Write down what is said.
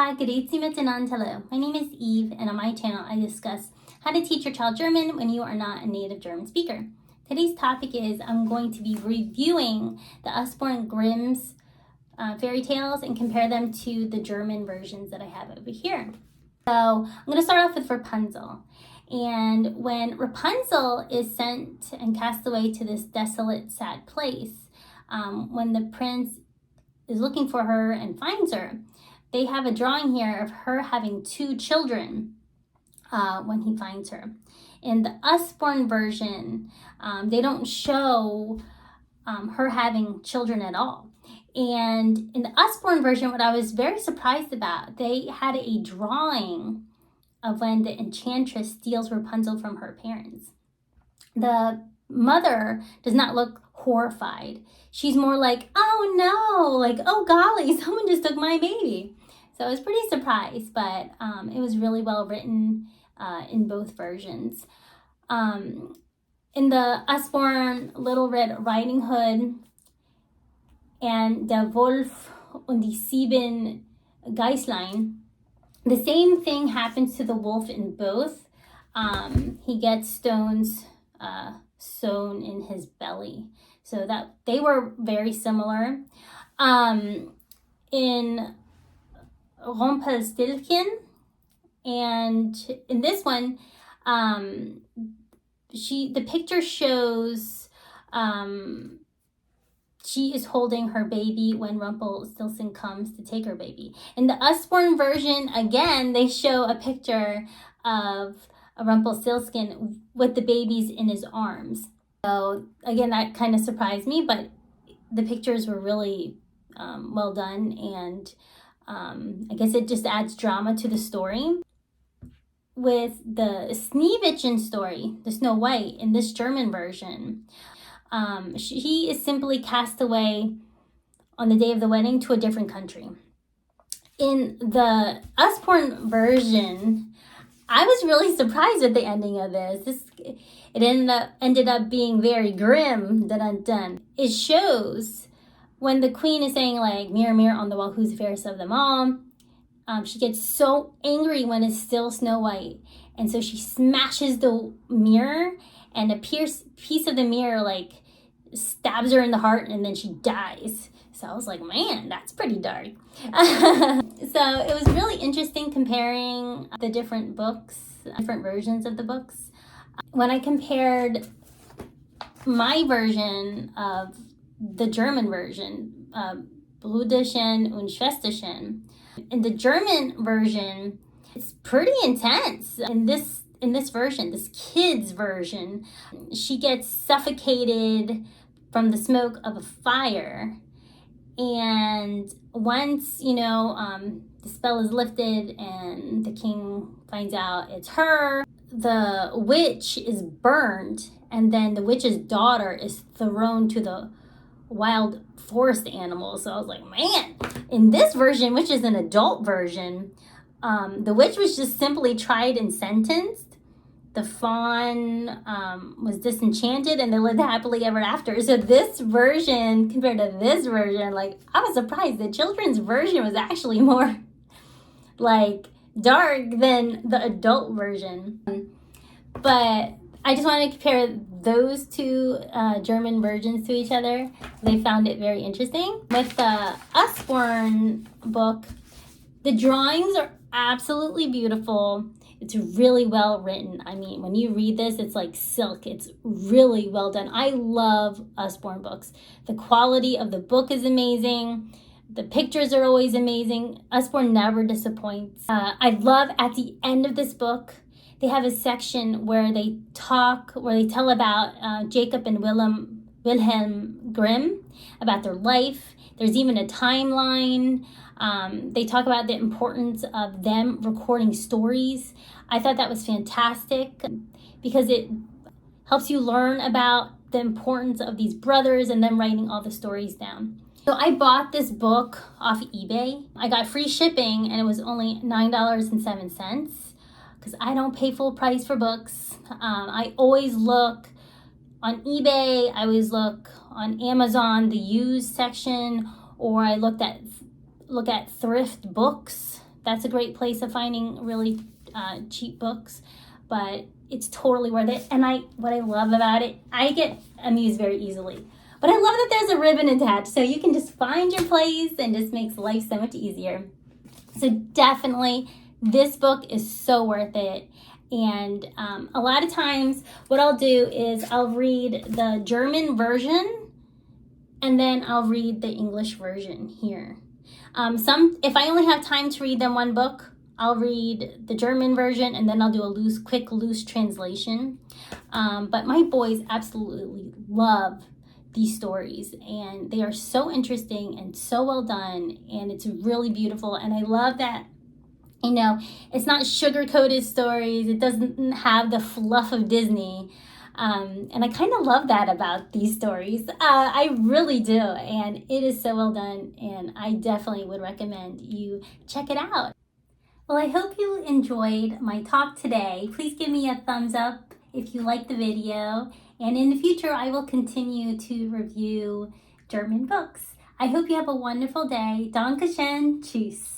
Hola, grüezi miteinander. My name is Eve, and on my channel I discuss how to teach your child German when you are not a native German speaker. Today's topic is I'm going to be reviewing the Usborne Grimm's fairy tales and compare them to the German versions that I have over here. So I'm going to start off with Rapunzel. And when Rapunzel is sent and cast away to this desolate, sad place, when the prince is looking for her and finds her, they have a drawing here of her having 2 children when he finds her. In the Usborne version, they don't show her having children at all. And in the Usborne version, what I was very surprised about, they had a drawing of when the enchantress steals Rapunzel from her parents. The mother does not look horrified. She's more like, oh no, like, oh golly, someone just took my baby. So I was pretty surprised, but it was really well written in both versions. In the Usborne Little Red Riding Hood and Der Wolf und die Sieben Geißlein, the same thing happens to the wolf in both. He gets stones sewn in his belly. So that they were very similar. In Rumpelstiltskin, and in this one, the picture shows she is holding her baby when Rumpelstiltskin comes to take her baby. In the Usborne version, again, they show a picture of Rumpelstiltskin with the babies in his arms. So again, that kind of surprised me, but the pictures were really well done, and I guess it just adds drama to the story. With the Sneewittchen story, the Snow White, in this German version, he is simply cast away on the day of the wedding to a different country. In the Usborne version, I was really surprised at the ending of this. It ended up being very grim. Dun-dun-dun. It shows when the queen is saying, like, mirror, mirror on the wall, who's the fairest of them all. She gets so angry when it's still Snow White. And so she smashes the mirror, and a piece of the mirror, like, stabs her in the heart, and then she dies. So I was like, man, that's pretty dark. So it was really interesting comparing the different books, different versions of the books. When I compared my version of the German version, Brüderchen und Schwesterchen, in the German version, it's pretty intense. In this version, this kid's version, she gets suffocated from the smoke of a fire. And once, the spell is lifted and the king finds out it's her, the witch is burned, and then the witch's daughter is thrown to the wild forest animals. So I was like, man, in this version, which is an adult version, the witch was just simply tried and sentenced. The fawn was disenchanted, and they lived happily ever after. So this version, compared to this version, like, I was surprised. The children's version was actually more, like, dark than the adult version. But I just wanted to compare those 2 German versions to each other. They found it very interesting. With the Usborne book, the drawings are absolutely beautiful. It's really well written. I mean, when you read this, it's like silk. It's really well done. I love Usborne books. The quality of the book is amazing. The pictures are always amazing. Usborne never disappoints. I love at the end of this book, they have a section where they tell about Jacob and Wilhelm Grimm, about their life. There's even a timeline. They talk about the importance of them recording stories. I thought that was fantastic because it helps you learn about the importance of these brothers and them writing all the stories down. So I bought this book off eBay. I got free shipping, and it was only $9.07 because I don't pay full price for books. I always look on eBay. I always look on Amazon, the used section, or I look at thrift books that's a great place of finding really cheap books, but it's totally worth it. And what I love about it, I get amused very easily. But I love that there's a ribbon attached, so you can just find your place and just makes life so much easier. So definitely, this book is so worth it. And a lot of times, what I'll do is I'll read the German version, and then I'll read the English version here. If I only have time to read them one book, I'll read the German version, and then I'll do a quick loose translation. But my boys absolutely love these stories, and they are so interesting and so well done, and it's really beautiful. And I love that, you know, it's not sugar-coated stories. It doesn't have the fluff of Disney. And I kind of love that about these stories. I really do, and it is so well done, and I definitely would recommend you check it out. Well, I hope you enjoyed my talk today. Please give me a thumbs up if you liked the video. And in the future, I will continue to review German books. I hope you have a wonderful day. Danke schön. Tschüss.